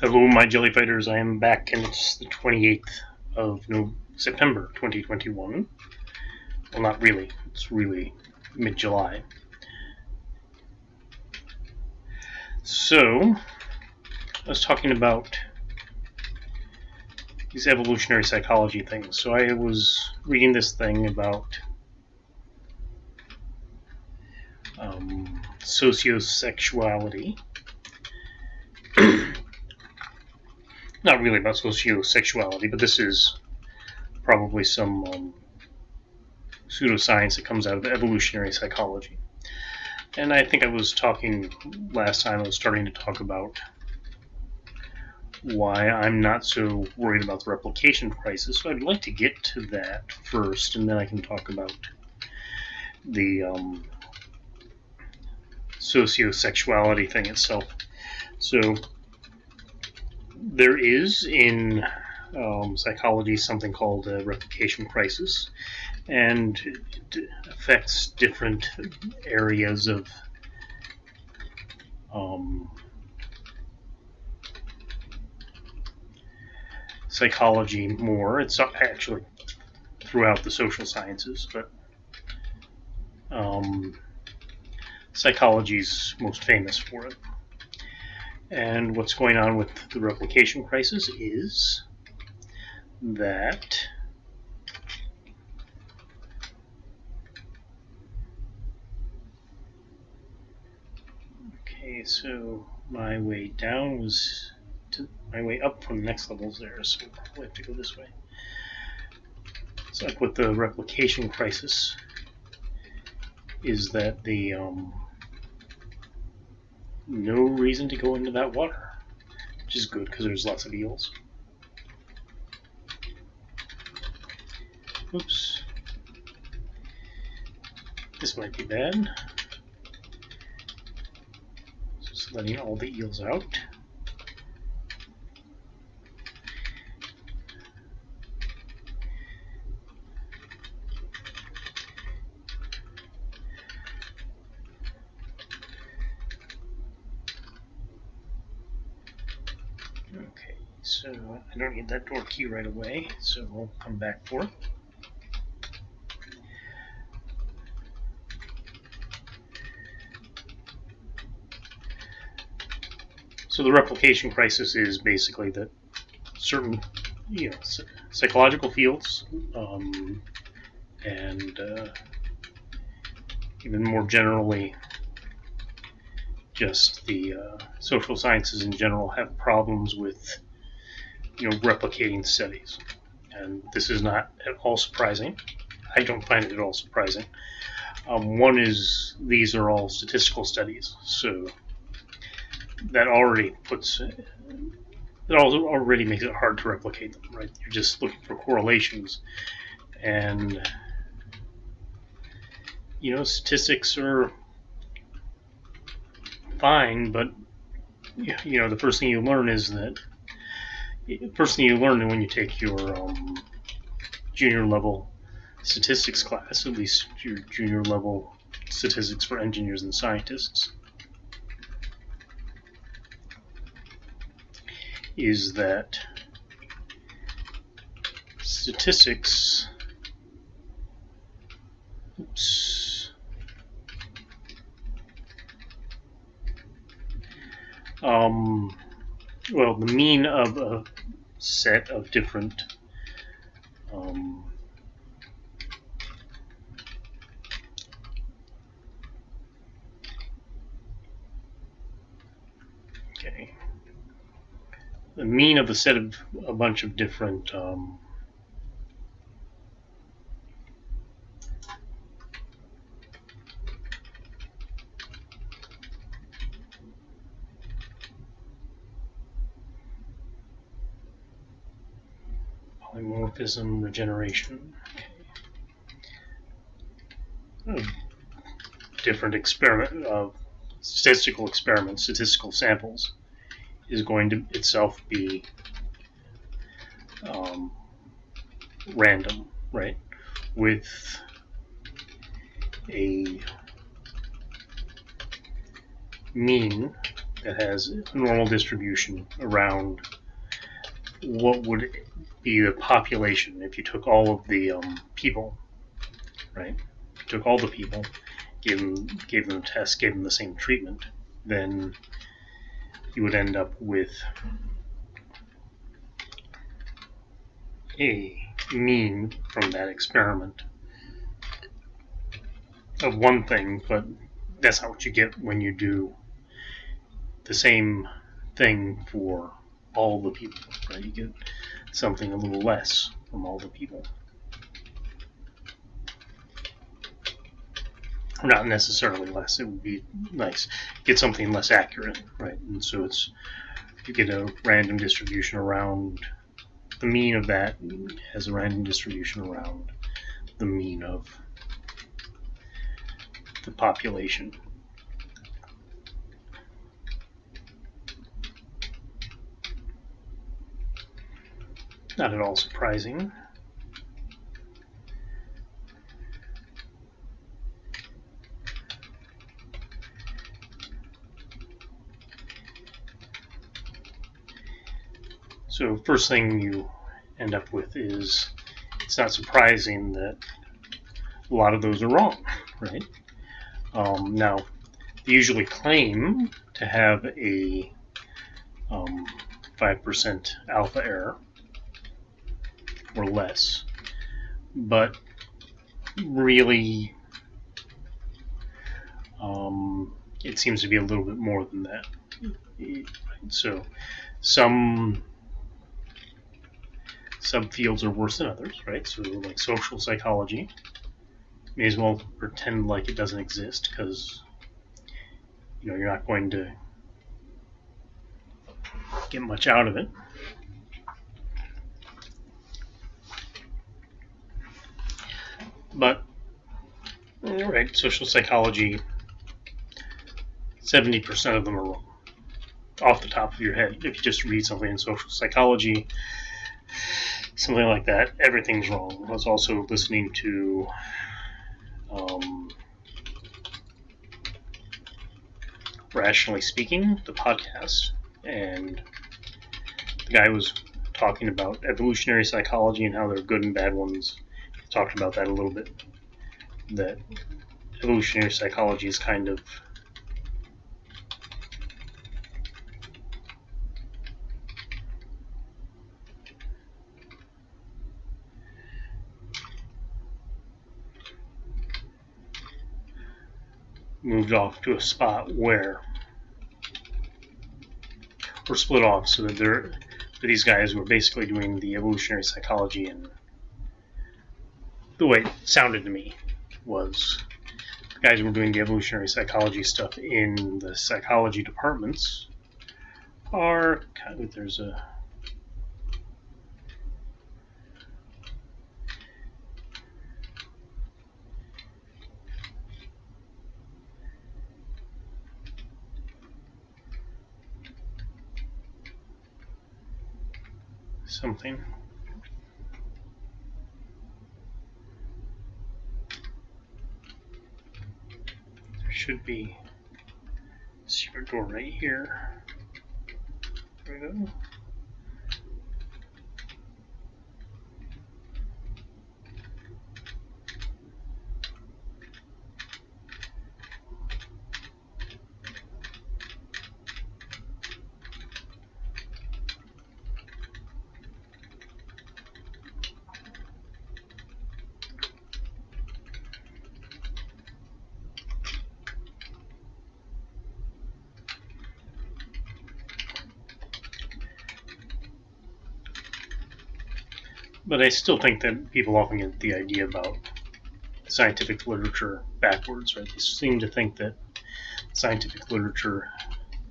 Hello, my jelly fighters. I am back, and it's the 28th of September 2021. Well, not really. It's really mid-July. So, I was talking about these evolutionary psychology things. So I was reading this thing about sociosexuality. Not really about sociosexuality, but this is probably some pseudoscience that comes out of evolutionary psychology. And I think I was talking last time, I was starting to talk about why I'm not so worried about the replication crisis. So I'd like to get to that first, and then I can talk about the sociosexuality thing itself. So there is in psychology something called a replication crisis, and it affects different areas of psychology more. It's actually throughout the social sciences, but psychology's most famous for it. And what's going on with the replication crisis is that so my way down was my way up from the next levels there, so we'll have to go this way. So like with the replication crisis is that the no reason to go into that water, which is good because there's lots of eels. Oops. This might be bad. Just letting all the eels out. Okay, so I don't need that door key right away, so we'll come back for it. So the replication crisis is basically that certain, psychological fields, and even more generally, just the social sciences in general have problems with, replicating studies, and this is not at all surprising. I don't find it at all surprising. One is these are all statistical studies, so that already makes it hard to replicate them, right? You're just looking for correlations, and statistics are fine, but the first thing you learn when you take your junior level statistics class, at least your junior level statistics for engineers and scientists, is that statistics well, the mean of a set of different the mean of a set of a bunch of different polymorphism, regeneration, different statistical experiments, statistical samples, is going to itself be random, right? With a mean that has a normal distribution around what would be the population if you took all of the people, right? Took all the people, gave them a test, gave them the same treatment, then you would end up with a mean from that experiment of one thing, but that's not what you get when you do the same thing for all the people, right? You get something a little less from all the people. Not necessarily less, it would be nice. Get something less accurate, right? And so you get a random distribution around the mean of that has a random distribution around the mean of the population. Not at all surprising. So first thing you end up with is it's not surprising that a lot of those are wrong, right? Now, they usually claim to have a 5% alpha error or less, but really it seems to be a little bit more than that. So some subfields are worse than others, right? So like social psychology, may as well pretend like it doesn't exist, because you're not going to get much out of it. But right, social psychology, 70% of them are wrong off the top of your head. If you just read something in social psychology, something like that, everything's wrong. I was also listening to Rationally Speaking, the podcast, and the guy was talking about evolutionary psychology and how there are good and bad ones. He talked about that a little bit, that evolutionary psychology is kind of moved off to a spot where we're split off, so that these guys were basically doing the evolutionary psychology, and the way it sounded to me was the guys who were doing the evolutionary psychology stuff in the psychology departments are kind of, there's a something. There should be a secret door right here. There we go. But I still think that people often get the idea about scientific literature backwards, right? They seem to think that scientific literature,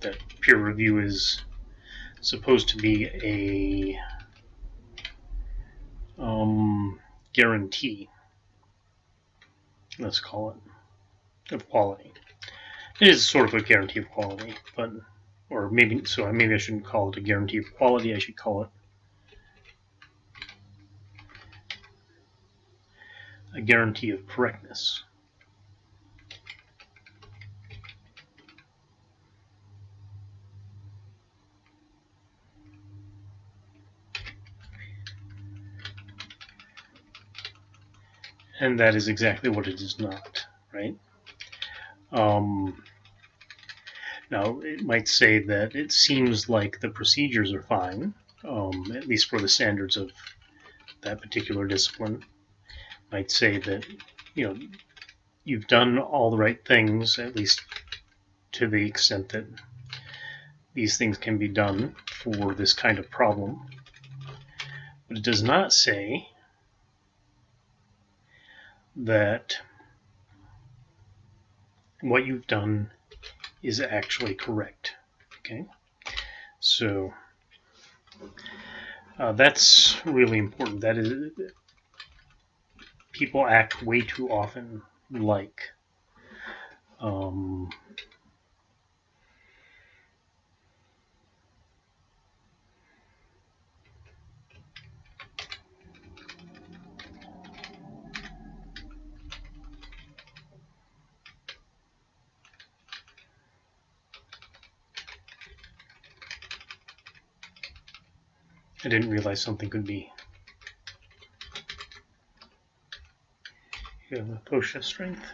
that peer review is supposed to be a guarantee, let's call it, of quality. It is sort of a guarantee of quality, but, or maybe I shouldn't call it a guarantee of quality. I should call it a guarantee of correctness. And that is exactly what it is not, right? Now, it might say that it seems like the procedures are fine, at least for the standards of that particular discipline. Might say that, you've done all the right things, at least to the extent that these things can be done for this kind of problem. But it does not say that what you've done is actually correct. Okay, so that's really important. That is, people act way too often like I didn't realize something could be. You have a potion of strength.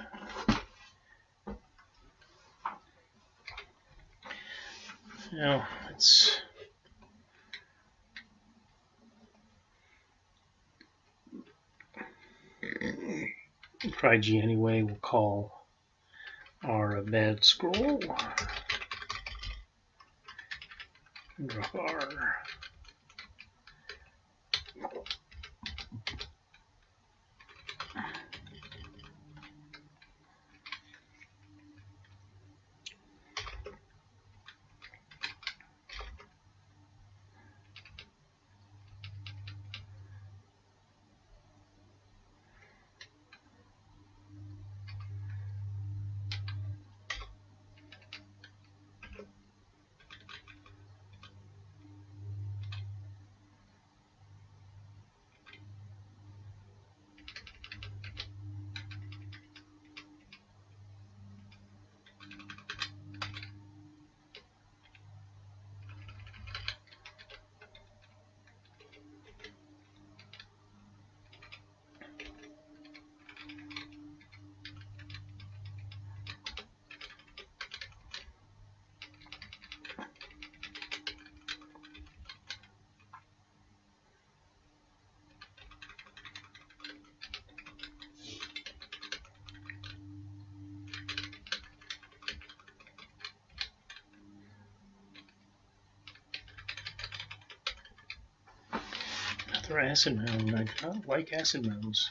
Now let's try G anyway. We'll call R a bad scroll. Drop R. Another acid mound. I do not like acid mounds.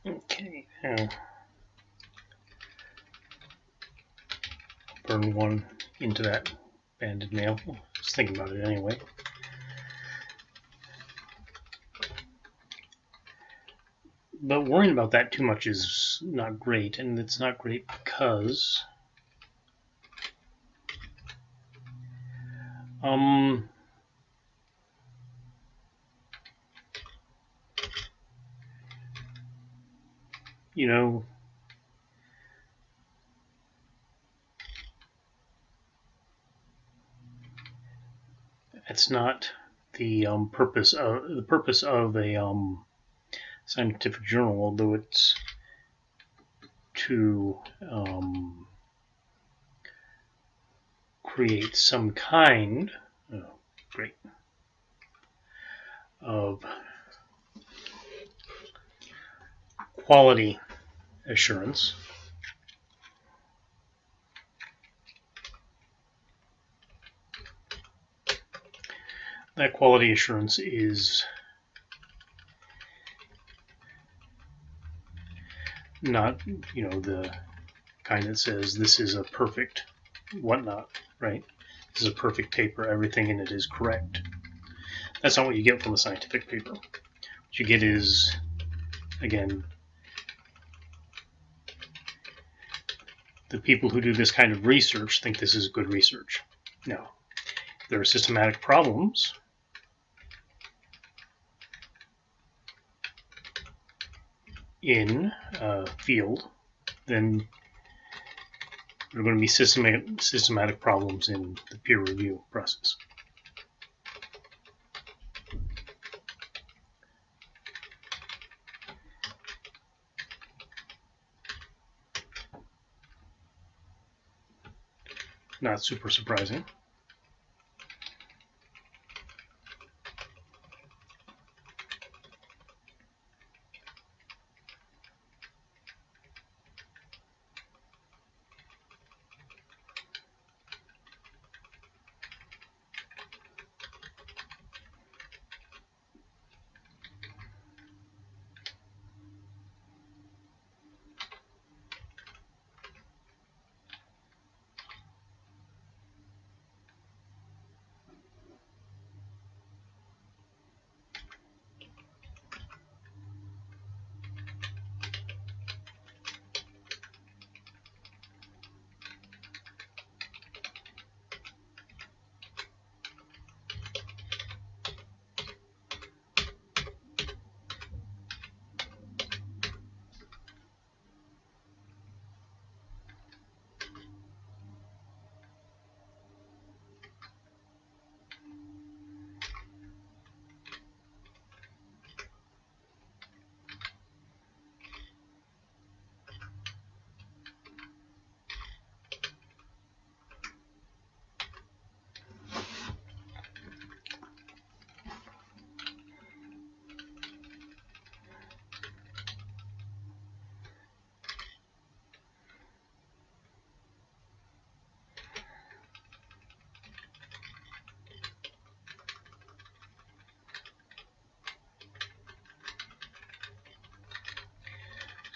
Okay, now burn one into that banded nail. Just thinking about it anyway. But worrying about that too much is not great, and it's not great because it's not the purpose of a scientific journal, although it's to create some kind of quality assurance. That quality assurance is not, the kind that says this is a perfect whatnot, right? This is a perfect paper, everything in it is correct. That's not what you get from a scientific paper. What you get is, again, the people who do this kind of research think this is good research. Now, if there are systematic problems, in a field, then there are going to be systematic problems in the peer review process. Not super surprising.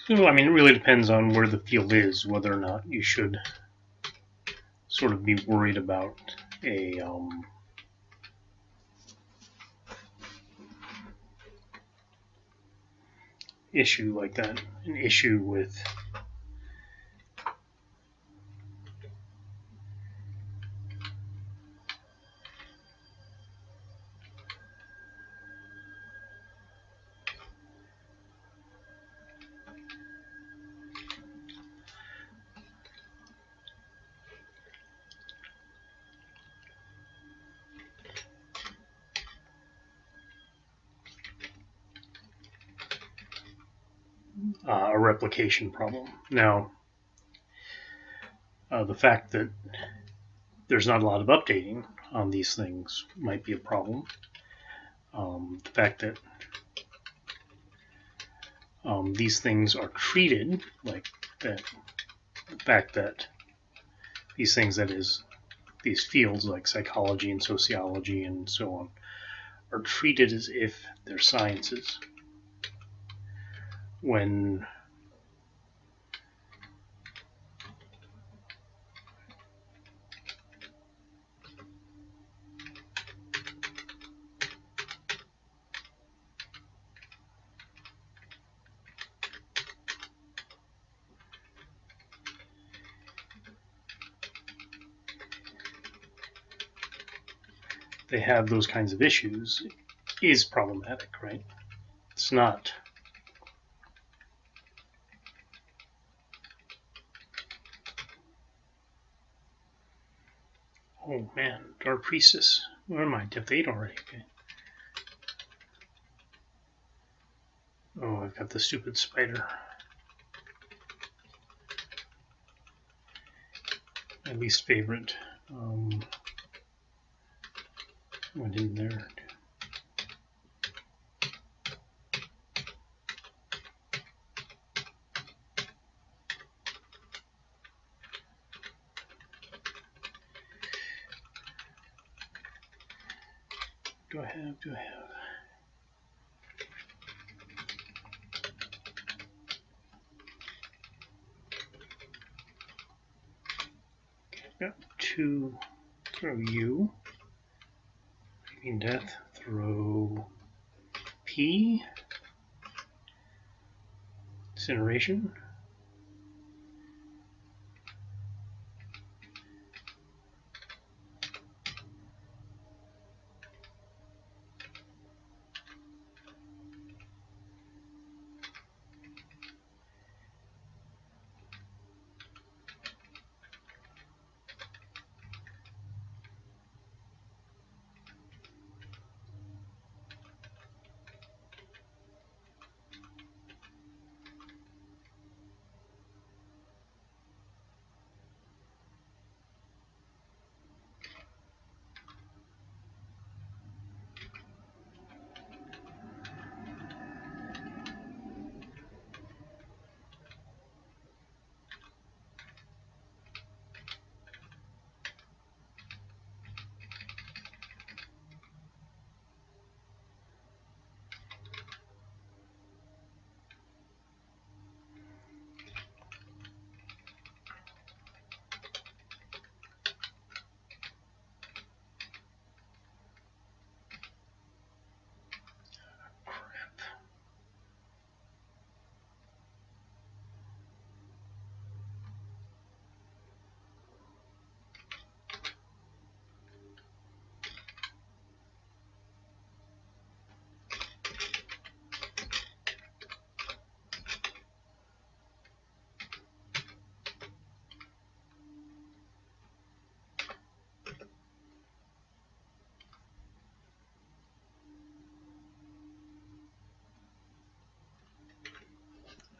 So, I mean, it really depends on where the field is, whether or not you should sort of be worried about a issue like that, an issue with a replication problem. Now, the fact that there's not a lot of updating on these things might be a problem. The fact that these things are treated like that, the fact that these things, that is, these fields like psychology and sociology and so on, are treated as if they're sciences, when they have those kinds of issues, is problematic, right? It's not. Oh man, Dark Priestess. Where am I? Depth 8 already. Okay. Oh, I've got the stupid spider. My least favorite Went in there. Do I have? Got two. Throw U. Reaping Death. Throw P. Incineration.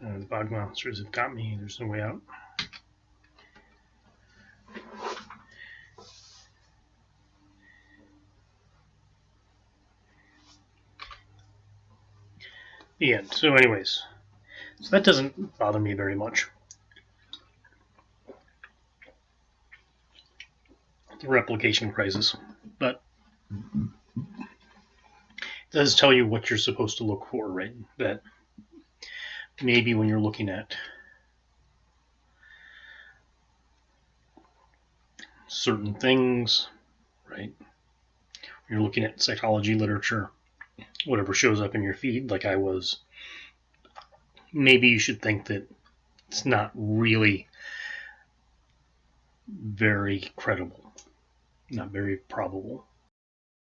The bog monsters have got me. There's no way out. The end. So anyways, so that doesn't bother me very much. The replication crisis, but it does tell you what you're supposed to look for, right? That maybe when you're looking at certain things, right? When you're looking at psychology literature, whatever shows up in your feed, like I was, maybe you should think that it's not really very credible, not very probable.